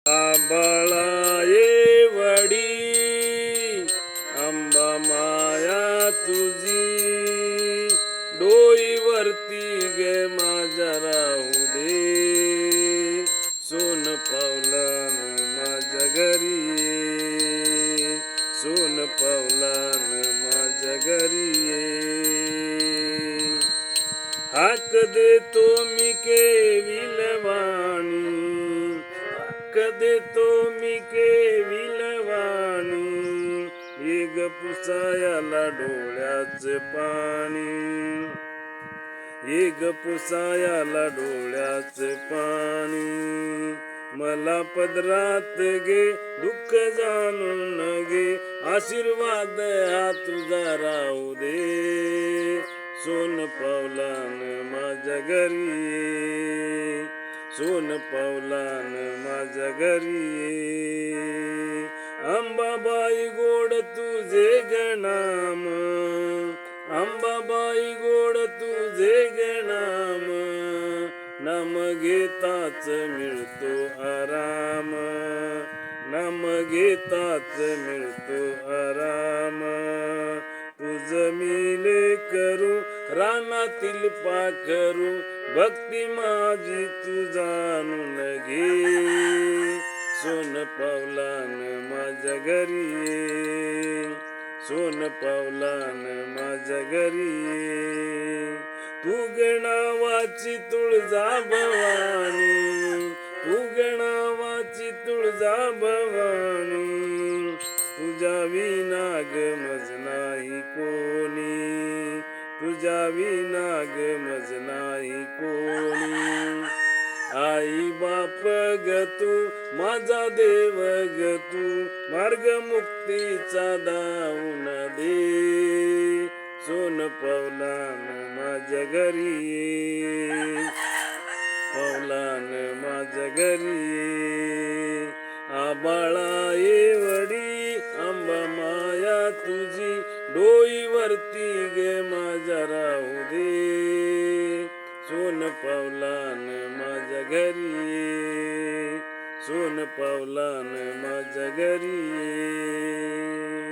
आबाळा ये वडी आंबा माया तुझी डोईवरती गे माझ्या राहू दे सोन पावलान माझ्या घरी ये सोन पावलान माझ्या घरी ये हाक देतो मी केविलवाणी हाक देतो मी केविलवाणी एक पुसायाला डोळ्याच पाणी एक पुसायाला डोळ्याच पाणी मला पदरात घे दुःख जाणून घे आशीर्वाद हा तुझा राहू दे सोन पावलान माझ्या घरी ये सोन पावलान माझ्या घरी ये अंबाबाई गोड तुझे गणाम अंबाबाई गोड तुझे गणाम नाम घेताच मिळतो आराम नाम घेताच मिळतो आराम तुझ मिले करू रानातील पाखरू भक्ती माझी तू जाणून घे सोन पावलान माझ्या घरी ये सोन पावलान माझ्या घरी ये तू गणावाची तुळजा भवानी तू गणावाची तुळजा भवानी तुझ्या विना गमज नाही कोणी तुझ्या विना गमज नाही कोणी आई बाप ग तू माझा देव ग तू मार्ग मुक्तीचा दावून दे सोन पावलान माझ्या घरी ये पावलान माझ्या घरी ये आबाळा ये वडी आंबा माया तुझी डोईवरती गे माझ्या राहू दे सोन पावलान माझ्या घरी ये सोन पावलान माझ्या घरी ये